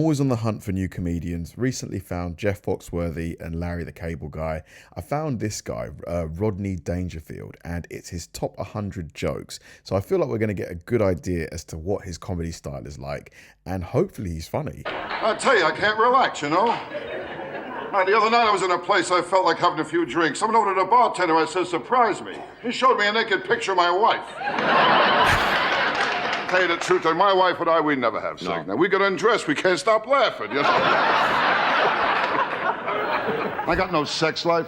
always on the hunt for new comedians. Recently found Jeff Foxworthy and Larry the Cable Guy. I found this guy, Rodney Dangerfield, and it's his top 100 jokes. So I feel like we're going to get a good idea as to what his comedy style is like, and hopefully he's funny. I tell you, I can't relax, you know? The other night I was in a place I felt like having a few drinks. Someone over to the bartender, I said, surprise me. He showed me a naked picture of my wife. Tell you the truth, and my wife and I, we never have sex. No. Now, we get undressed, we can't stop laughing, you know? I got no sex life.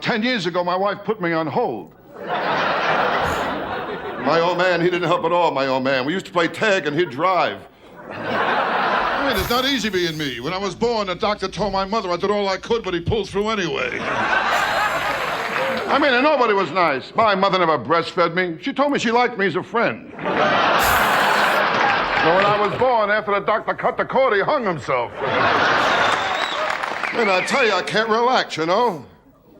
10 years ago, my wife put me on hold. My old man, he didn't help at all, my old man. We used to play tag and he'd drive. I mean, it's not easy being me. When I was born, the doctor told my mother I did all I could, but he pulled through anyway. I mean, and nobody was nice. My mother never breastfed me. She told me she liked me as a friend. So when I was born, after the doctor cut the cord, he hung himself. And I tell you, I can't relax, you know?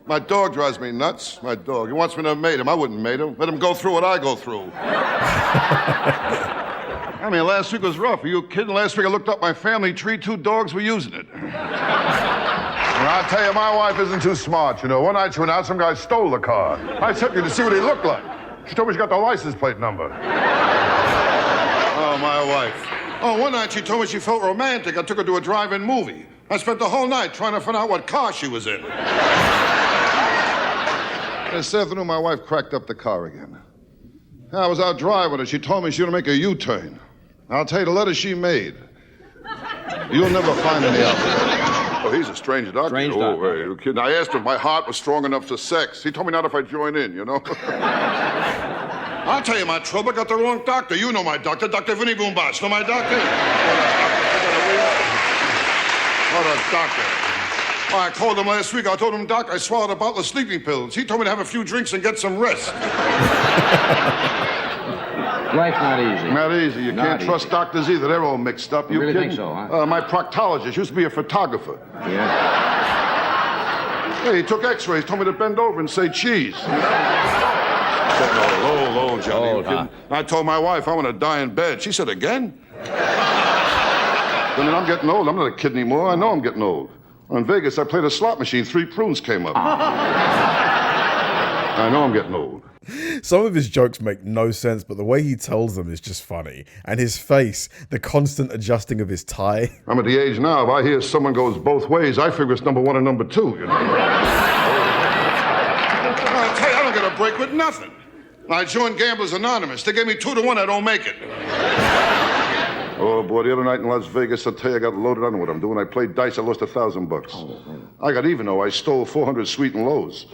My dog drives me nuts. My dog. He wants me to mate him. I wouldn't mate him. Let him go through what I go through. I mean, last week was rough. Are you kidding? Last week I looked up my family tree. 2 dogs were using it. And I'll tell you, my wife isn't too smart, you know. One night she went out, some guy stole the car. I took her to see what he looked like. She told me she got the license plate number. Oh, my wife. Oh, one night she told me she felt romantic. I took her to a drive-in movie. I spent the whole night trying to find out what car she was in. This afternoon, my wife cracked up the car again. I was out driving her. She told me she was going to make a U-turn. I'll tell you, the letter she made. You'll never find any out there. Oh, he's a strange doctor. Strange doctor. You kidding? I asked him if my heart was strong enough for sex. He told me not if I join in, you know? I'll tell you my trouble. I got the wrong doctor. You know my doctor, Dr. Vinny Boombosh. Know my doctor? What a doctor. Oh, I called him last week. I told him, Doc, I swallowed a bottle of sleeping pills. He told me to have a few drinks and get some rest. Life's not easy. Not easy. You can't trust doctors either. They're all mixed up. You really kidding? think so, huh? My proctologist used to be a photographer. Yeah? Hey, he took x-rays, told me to bend over and say cheese. Low, Johnny. Old, huh? I told my wife I want to die in bed. She said, again? I mean, I'm getting old. I'm not a kid anymore. I know I'm getting old. In Vegas, I played a slot machine. 3 prunes came up. I know I'm getting old. Some of his jokes make no sense, but the way he tells them is just funny. And his face, the constant adjusting of his tie. I'm at the age now, if I hear someone goes both ways, I figure it's number 1 and number 2, you know. I tell you, I don't get a break with nothing. I joined Gamblers Anonymous. They gave me 2 to 1, I don't make it. Oh, boy, the other night in Las Vegas, I tell you, I got loaded. I don't know what I'm doing. I played dice, I lost $1,000. I got even, though. I stole 400 sweet and lows.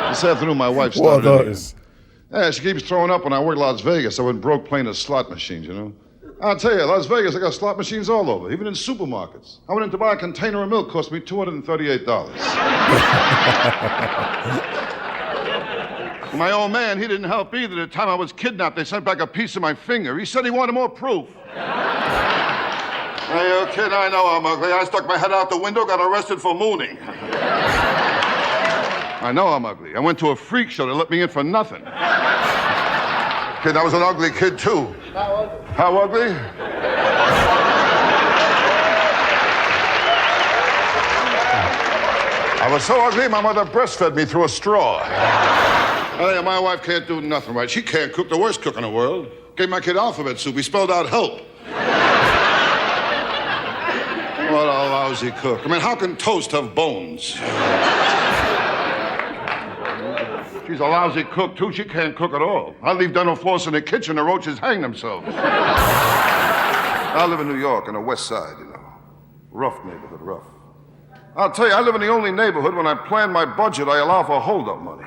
This afternoon, my wife started. What are those? Yeah, she keeps throwing up when I work Las Vegas. I went broke playing the slot machines, you know. I'll tell you, Las Vegas, I got slot machines all over, even in supermarkets. I went in to buy a container of milk, cost me $238. My old man, he didn't help either. The time I was kidnapped, they sent back a piece of my finger. He said he wanted more proof. Hey, you kid, I know I'm ugly. I stuck my head out the window, got arrested for mooning. I know I'm ugly. I went to a freak show. They let me in for nothing. Kid, I was an ugly kid, too. How ugly? I was so ugly, my mother breastfed me through a straw. Hey, my wife can't do nothing right. She can't cook, the worst cook in the world. Gave my kid alphabet soup. He spelled out help. What a lousy cook. I mean, how can toast have bones? She's a lousy cook, too. She can't cook at all. I leave dental floss in the kitchen, the roaches hang themselves. I live in New York, on the west side, you know. Rough neighborhood, rough. I'll tell you, I live in the only neighborhood when I plan my budget, I allow for hold-up money.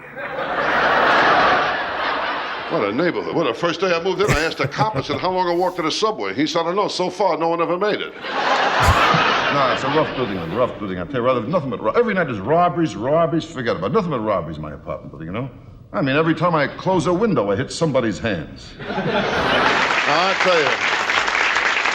What a neighborhood. Well, the first day I moved in, I asked a cop, I said, how long I walk to the subway? He said, I don't know. So far, no one ever made it. No, it's a rough building, I tell you, rather, nothing but every night is robberies, forget about it. Nothing but robberies in my apartment building, you know? I mean, every time I close a window, I hit somebody's hands. I'll tell you.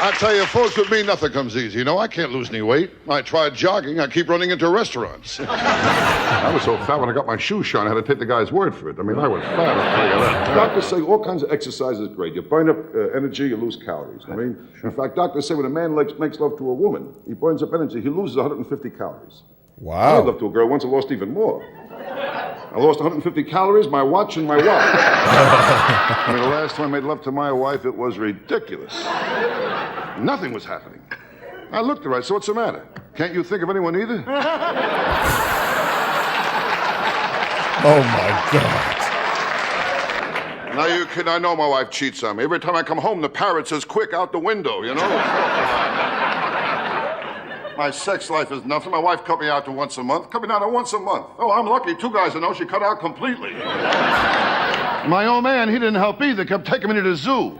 I tell you, folks, with me, nothing comes easy. You know, I can't lose any weight. I tried jogging. I keep running into restaurants. I was so fat when I got my shoes shone, I had to take the guy's word for it. I mean, I was fat. I'll tell you that. Doctors say all kinds of exercise is great. You burn up energy, you lose calories. I mean, in fact, doctors say when a man makes love to a woman, he burns up energy, he loses 150 calories. Wow. I made love to a girl once, I lost even more. I lost 150 calories, my watch, and my wallet. I mean, the last time I made love to my wife, it was ridiculous. Nothing was happening. I looked at her, I said, what's the matter? Can't you think of anyone either? Oh, my God. Now, you kid, I know my wife cheats on me. Every time I come home, the parrot says, quick, out the window, you know? My sex life is nothing. My wife cut me out to once a month. Cut me down to once a month. Oh, I'm lucky. 2 guys I know she cut out completely. My old man, he didn't help either. Kept taking me to the zoo.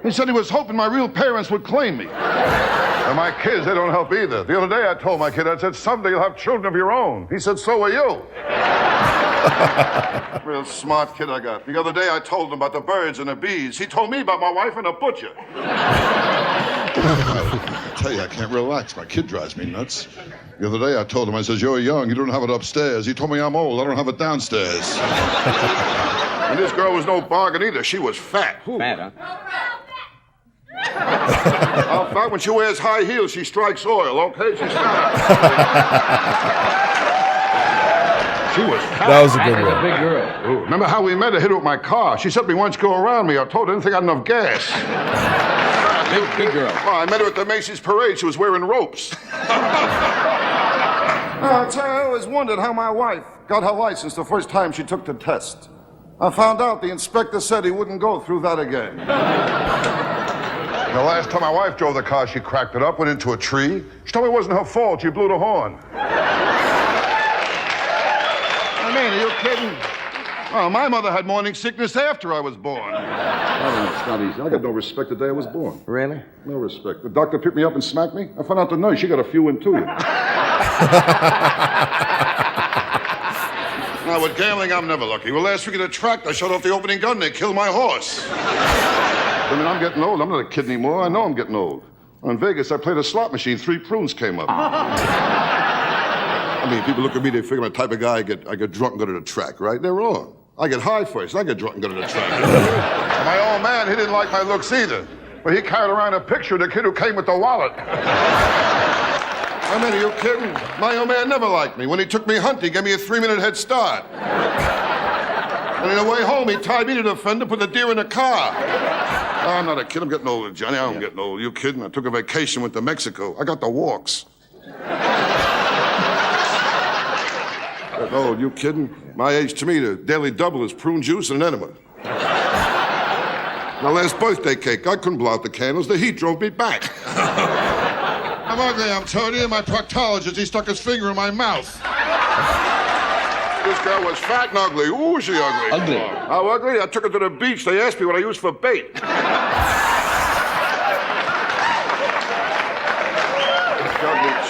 He said he was hoping my real parents would claim me. And my kids, they don't help either. The other day I told my kid, I said, someday you'll have children of your own. He said, so will you. Real smart kid I got. The other day I told him about the birds and the bees. He told me about my wife and a butcher. I tell you, I can't relax. My kid drives me nuts. The other day I told him, I says, you're young, you don't have it upstairs. He told me I'm old, I don't have it downstairs. And this girl was no bargain either. She was fat. Fat, huh? How fat? When she wears high heels, she strikes oil, okay? She's fat. She was fat. That was a good A one. big girl. Ooh, remember how we met? I hit her with my car. She said to me, why don't you go around me? I told her I didn't think I had enough gas. Big girl. Well, I met her at the Macy's parade. She was wearing ropes. I tell you, I always wondered how my wife got her license the first time she took the test. I found out the inspector said he wouldn't go through that again. The last time my wife drove the car, she cracked it up, went into a tree. She told me it wasn't her fault. She blew the horn. I mean, are you kidding? Oh, my mother had morning sickness after I was born. It's not easy. I got no respect the day I was born. Really? No respect. The doctor picked me up and smacked me. I found out the nurse, she got a few in too. Now, with gambling, I'm never lucky. Well, last week at the track, I shot off the opening gun and they killed my horse. I mean, I'm getting old. I'm not a kid anymore. I know I'm getting old. In Vegas, I played a slot machine. 3 prunes came up. I mean, people look at me, they figure I'm the type of guy I get drunk and go to the track, right? They're wrong. I get high first, I get drunk and go to the track. My old man, he didn't like my looks either. But he carried around a picture of the kid who came with the wallet. I mean, are you kidding? My old man never liked me. When he took me hunting, he gave me a 3-minute head start. And on the way home, he tied me to the fender, put the deer in the car. Oh, I'm not a kid, I'm getting older, Johnny. I'm getting old. You kidding? I took a vacation, went to Mexico. I got the walks. Oh, you kidding? My age, to me, the daily double is prune juice and an enema. My last birthday cake, I couldn't blow out the candles. The heat drove me back. I'm ugly, I'm telling you. My proctologist, he stuck his finger in my mouth. This girl was fat and ugly. Ooh, was she ugly? Ugly. How ugly? I took her to the beach. They asked me what I used for bait.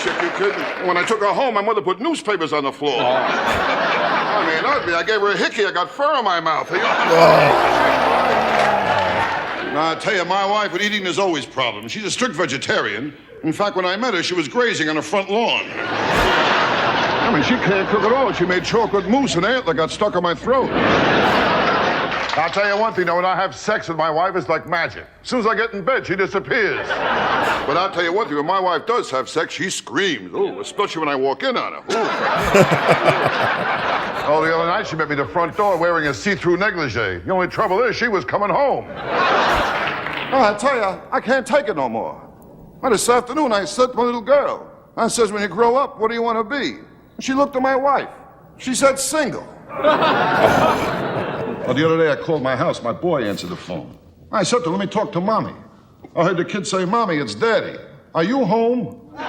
Shit, you kidding? When I took her home, my mother put newspapers on the floor. I mean, ugly. I gave her a hickey. I got fur in my mouth. Now, I tell you, my wife with eating is always problems. She's a strict vegetarian. In fact, when I met her, she was grazing on her front lawn. I mean, she can't cook at all. She made chocolate mousse and antler got stuck on my throat. I'll tell you one thing, though, when I have sex with my wife, it's like magic. As soon as I get in bed, she disappears. But I'll tell you one thing, when my wife does have sex, she screams. Ooh, especially when I walk in on her. Ooh. Oh, the other night, she met me at the front door wearing a see-through negligee. The only trouble is she was coming home. Oh, I tell you, I can't take it no more. Well, this afternoon, I said to my little girl, I says, when you grow up, what do you want to be? She looked at my wife. She said, single. Well, the other day I called my house. My boy answered the phone. I said to him, let me talk to Mommy. I heard the kid say, Mommy, it's Daddy. Are you home? I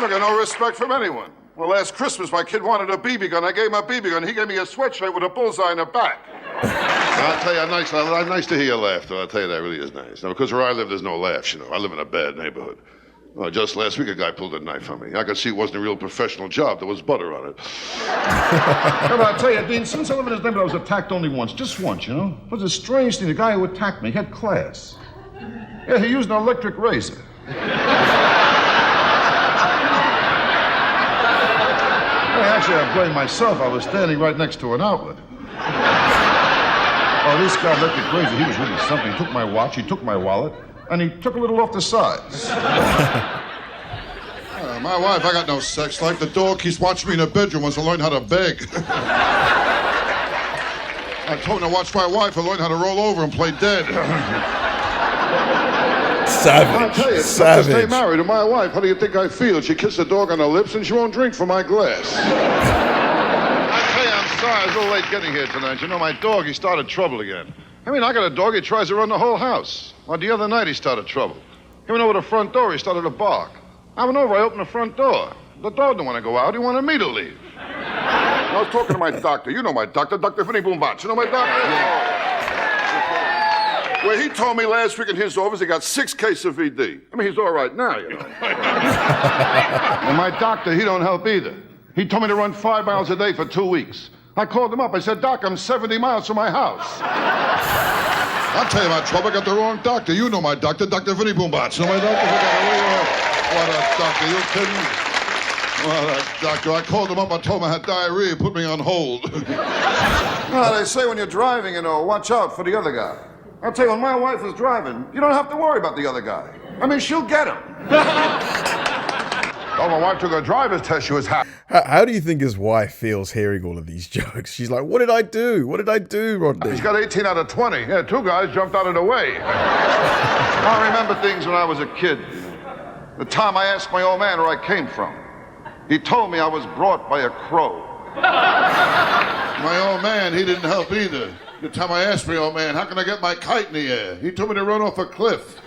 don't get no respect from anyone. Well, last Christmas, my kid wanted a BB gun. I gave him a BB gun. He gave me a sweatshirt with a bullseye in the back. I'll tell you, nice to hear you laugh, though. I'll tell you, that really is nice. Now, because where I live, there's no laughs, you know. I live in a bad neighborhood. Well, just last week, a guy pulled a knife on me. I could see it wasn't a real professional job. There was butter on it. But I'll tell you, Dean, since I live in this neighborhood, I was attacked only once. Just once, you know. It was a strange thing. The guy who attacked me had class. Yeah, he used an electric razor. Actually, I blame myself. I was standing right next to an outlet. Oh, this guy electric razor, he was really something. He took my watch, he took my wallet, and he took a little off the sides. My wife, I got no sex life. The dog keeps watching me in the bedroom wants to learn how to beg. I told him to watch my wife and learn how to roll over and play dead. Savage. I'll tell you, it's tough to stay married to my wife. How do you think I feel? She kissed the dog on her lips and she won't drink from my glass. I tell you, I'm sorry. I was a little late getting here tonight. You know, my dog, he started trouble again. I mean, I got a dog, he tries to run the whole house. Well, the other night he started trouble. He went over the front door, he started to bark. I went over, I opened the front door. The dog didn't want to go out, he wanted me to leave. I was talking to my doctor. You know my doctor, Dr. Vinny Boombach. You know my doctor? Yeah. Well, he told me last week in his office he got 6 cases of VD. I mean, he's all right now, you know. And my doctor, he don't help either. He told me to run 5 miles a day for 2 weeks. I called him up. I said, Doc, I'm 70 miles from my house. I'll tell you about trouble. I got the wrong doctor. You know my doctor, Dr. Vinny Boombach. You know my doctor? What a doctor. You kidding me? Well, doctor, I called him up. I told him I had diarrhea. He put me on hold. Well, they say when you're driving, you know, watch out for the other guy. I'll tell you, when my wife is driving, you don't have to worry about the other guy. I mean, she'll get him. Oh, my wife took a driver's test. She was happy. How do you think his wife feels hearing all of these jokes? She's like, what did I do? What did I do, Rodney? He's got 18 out of 20. Yeah, 2 guys jumped out of the way. I remember things when I was a kid. The time I asked my old man where I came from. He told me I was brought by a crow. My old man, he didn't help either. The time I asked my old man, how can I get my kite in the air? He told me to run off a cliff.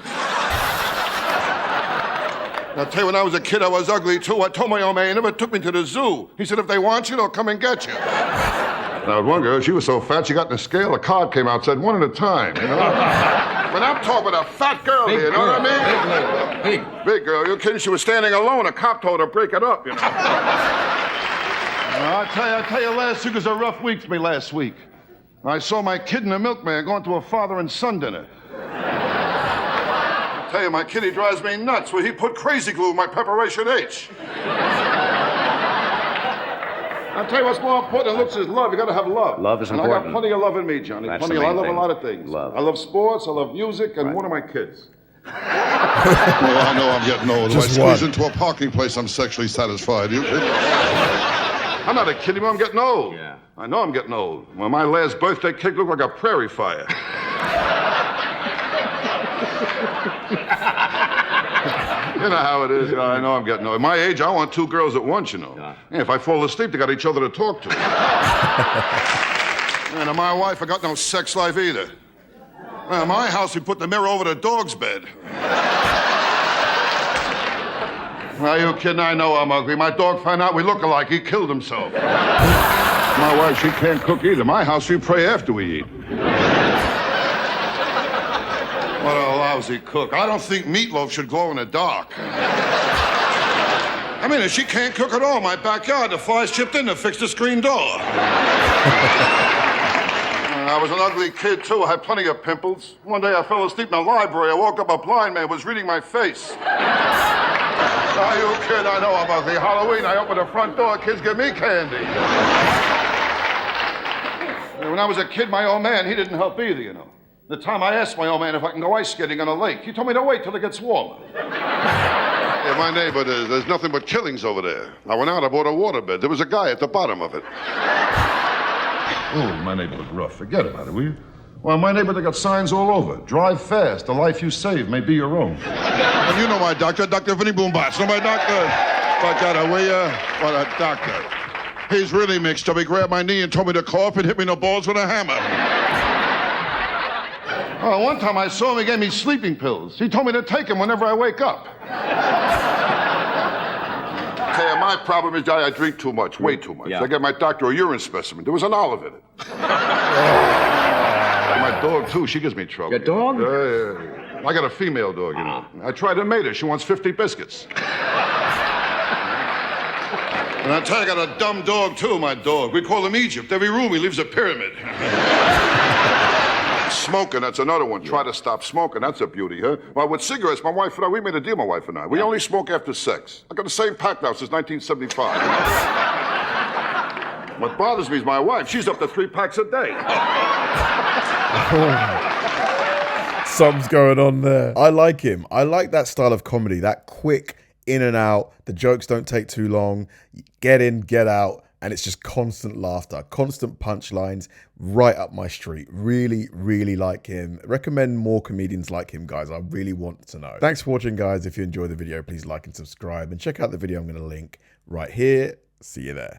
I'll tell you, when I was a kid, I was ugly, too. I told my old man he never took me to the zoo. He said, if they want you, they'll come and get you. Now, one girl, she was so fat, she got in the scale, a card came out, said 1 at a time, you know? But I'm talking about a fat girl here, you know what I mean? Big girl, you're kidding? She was standing alone. A cop told her to break it up, you know? I tell you, last week was a rough week for me last week. I saw my kid and the milkman going to a father and son dinner. I tell you, my kid, he drives me nuts. Well, he put crazy glue in my preparation H. I'll tell you what's more important than looks is love. You gotta have love. Love is important. And I got plenty of love in me, Johnny. That's Plenty the of love. I main love a thing. lot of things. Love. I love sports, I love music, and Right. one of my kids. Well, I know I'm getting old. If I Just squeeze one. into a parking place, I'm sexually satisfied. You kidding? I'm not kidding you. I'm getting old. Yeah. I know I'm getting old. Well, my last birthday cake looked like a prairie fire. You know how it is. I know I'm getting old. At my age, I want 2 girls at once, you know. Yeah, if I fall asleep, they got each other to talk to. And my wife, I got no sex life either. In my house, we put the mirror over the dog's bed. Are you kidding? I know I'm ugly. My dog found out we look alike. He killed himself. My wife, she can't cook either. My house, we pray after we eat. What a lousy cook. I don't think meatloaf should glow in the dark. I mean, if she can't cook at all, my backyard, the flies chipped in to fix the screen door. I was an ugly kid, too. I had plenty of pimples. One day I fell asleep in the library. I woke up, a blind man was reading my face. Are you kidding? I know I'm ugly. Halloween, I open the front door, kids give me candy. When I was a kid, my old man, he didn't help either, you know. The time I asked my old man if I can go ice skating on a lake, he told me to wait till it gets warmer. Yeah, my neighbor, there's nothing but killings over there. I went out, I bought a waterbed. There was a guy at the bottom of it. Oh, my neighbor looked rough. Forget about it, will you? Well, my neighbor, they got signs all over. Drive fast. The life you save may be your own. And you know my doctor, Dr. Vinny Boombach. Know my doctor? But God, will you? What a doctor. He's really mixed up. He grabbed my knee and told me to cough and hit me in the balls with a hammer. Oh, one time I saw him, he gave me sleeping pills. He told me to take them whenever I wake up. Hey, my problem is I drink too much, way too much. Yeah. I gave my doctor a urine specimen. There was an olive in it. My dog, too, she gives me trouble. Your dog? Yeah. I got a female dog, you know. I tried to mate her. She wants 50 biscuits. And I tell you, I got a dumb dog, too, my dog. We call him Egypt. Every room he leaves a pyramid. Smoking, that's another one. Try to stop smoking, that's a beauty, huh? Well, with cigarettes, my wife and I, we made a deal, my wife and I. We only smoke after sex. I got the same pack now since 1975. What bothers me is my wife. She's up to 3 packs a day. Something's going on there. I like him. I like that style of comedy, that quick in and out. The jokes don't take too long. Get in, get out. And it's just constant laughter, constant punchlines, right up my street. Really, really like him. Recommend more comedians like him, guys. I really want to know. Thanks for watching, guys. If you enjoyed the video, please like and subscribe. And check out the video I'm going to link right here. See you there.